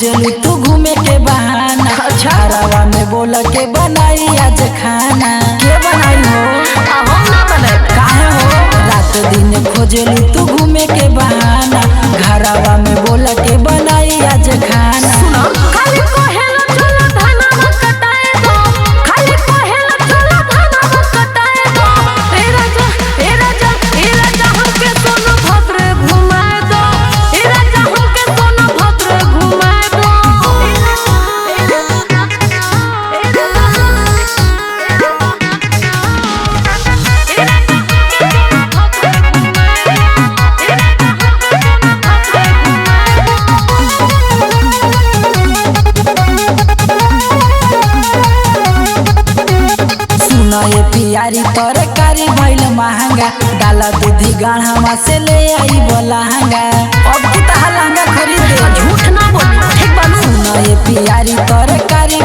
खोजलू तू घूमे के बहाना। घरवा में बोल के बनाई आज खाना। के बनाई हो? हम ना बनाए। काहे हो? रात दिन खोजलू तू घूमे के बहाना। घरवा में बोल के बनाई आज खाना। सुनो खाली कोहेला चलो धनवा कटाए दो, खाली कोहेला चलो धनवा कटाए दो। ए राजा ए राजा ए राजा हमके सोनभद्र घुमाए दो, ए राजा हमके सोनभद्र घुमाए दो। सुना ये प्यारी तरकारी भइल महंगा। डाला दूधी गाढ़वा से ले आई बोलहंगा। अब की तहा लहंगा खरीदे। झूठ ना बोल, ठीक बानू। सुना ये प्यारी तरकारी